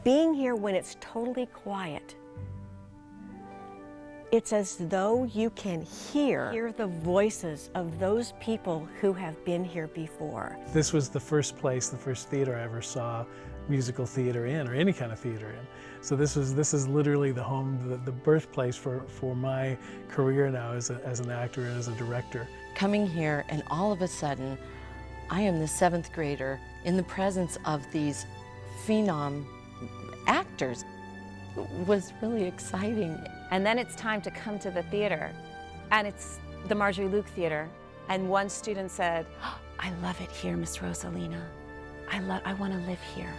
being here when it's totally quiet, it's as though you can hear the voices of those people who have been here before. This was the first place, the first theater I ever saw musical theater in, or any kind of theater in. So this is literally the home, the birthplace for my career now as an actor and as a director. Coming here and all of a sudden, I am the 7th grader in the presence of these phenom actors was really exciting. And then it's time to come to the theater, and it's the Marjorie Luke Theater. And one student said, "Oh, I love it here, Miss Rosalina. I want to live here."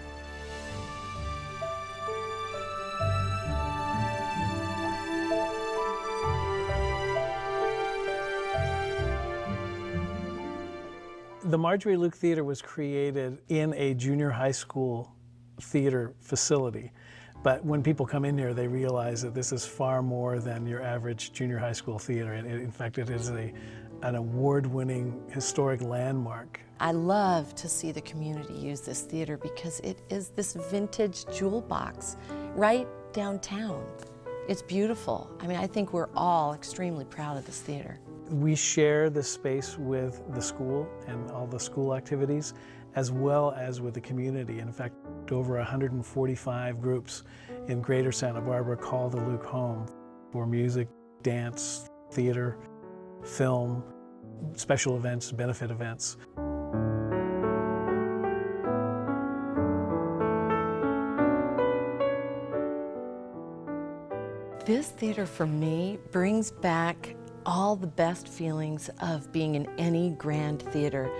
The Marjorie Luke Theater was created in a junior high school theater facility. But when people come in here, they realize that this is far more than your average junior high school theater. And in fact, it is an award-winning historic landmark. I love to see the community use this theater because it is this vintage jewel box right downtown. It's beautiful. I mean, I think we're all extremely proud of this theater. We share this space with the school and all the school activities, as well as with the community. In fact, over 145 groups in Greater Santa Barbara call the Luke home for music, dance, theater, film, special events, benefit events. This theater for me brings back all the best feelings of being in any grand theater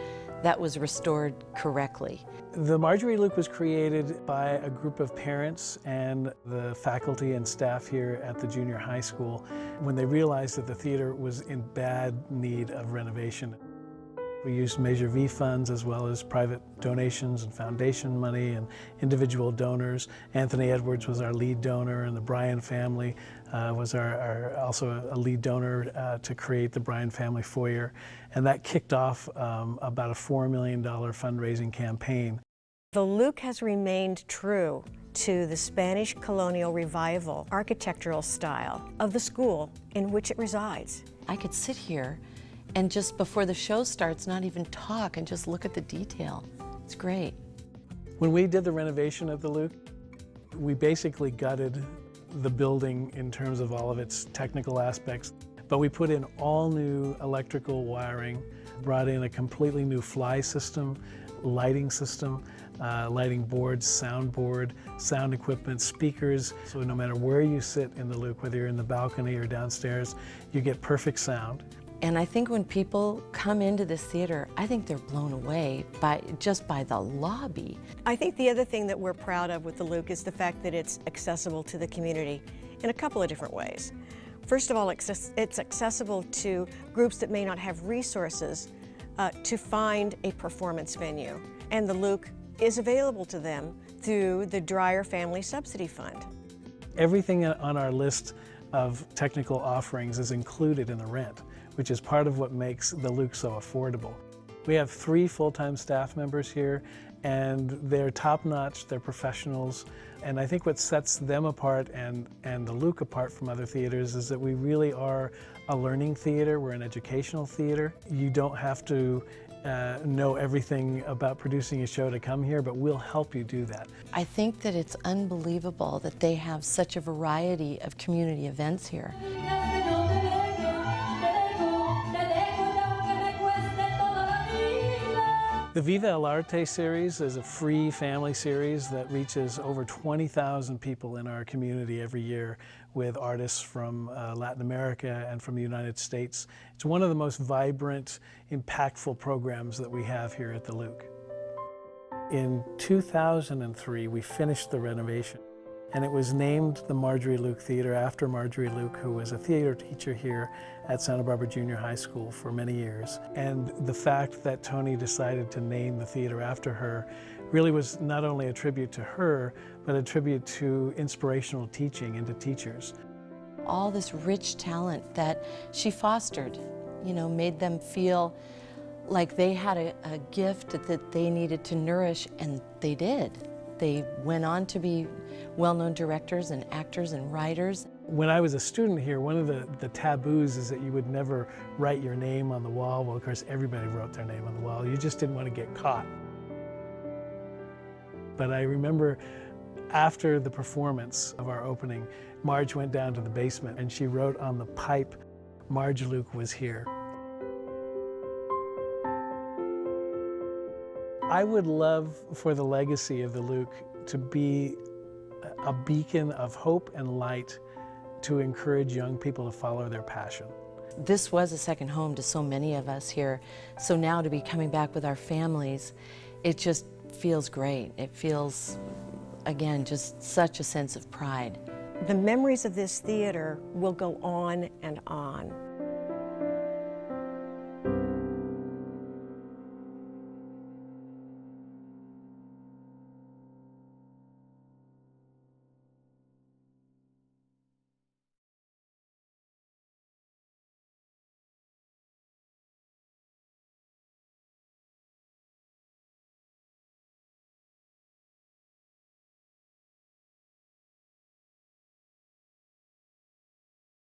that was restored correctly. The Marjorie Luke was created by a group of parents and the faculty and staff here at the junior high school when they realized that the theater was in bad need of renovation. We used Measure V funds as well as private donations and foundation money and individual donors. Anthony Edwards was our lead donor, and the Bryan family was also a lead donor to create the Bryan Family Foyer. And that kicked off about a $4 million fundraising campaign. The Luke has remained true to the Spanish colonial revival architectural style of the school in which it resides. I could sit here and just before the show starts, not even talk and just look at the detail. It's great. When we did the renovation of the Luke, we basically gutted the building in terms of all of its technical aspects, but we put in all new electrical wiring, brought in a completely new fly system, lighting system, lighting boards, sound board, sound equipment, speakers. So no matter where you sit in the Luke, whether you're in the balcony or downstairs, you get perfect sound. And I think when people come into this theater, I think they're blown away just by the lobby. I think the other thing that we're proud of with the Luke is the fact that it's accessible to the community in a couple of different ways. First of all, it's accessible to groups that may not have resources to find a performance venue. And the Luke is available to them through the Dreyer Family Subsidy Fund. Everything on our list of technical offerings is included in the rent, which is part of what makes the Luke so affordable. We have 3 full-time staff members here, and they're top-notch, they're professionals, and I think what sets them apart and the Luke apart from other theaters is that we really are a learning theater, we're an educational theater. You don't have to know everything about producing a show to come here, but we'll help you do that. I think that it's unbelievable that they have such a variety of community events here. The Viva el Arte series is a free family series that reaches over 20,000 people in our community every year with artists from Latin America and from the United States. It's one of the most vibrant, impactful programs that we have here at the Luke. In 2003, we finished the renovation, and it was named the Marjorie Luke Theater after Marjorie Luke, who was a theater teacher here at Santa Barbara Junior High School for many years. And the fact that Tony decided to name the theater after her really was not only a tribute to her, but a tribute to inspirational teaching and to teachers. All this rich talent that she fostered, made them feel like they had a gift that they needed to nourish, and they did. They went on to be well-known directors and actors and writers. When I was a student here, one of the taboos is that you would never write your name on the wall. Well, of course, everybody wrote their name on the wall. You just didn't want to get caught. But I remember after the performance of our opening, Marge went down to the basement and she wrote on the pipe, "Marge Luke was here." I would love for the legacy of the Luke to be a beacon of hope and light to encourage young people to follow their passion. This was a second home to so many of us here, so now to be coming back with our families, it just feels great. It feels, again, just such a sense of pride. The memories of this theater will go on and on.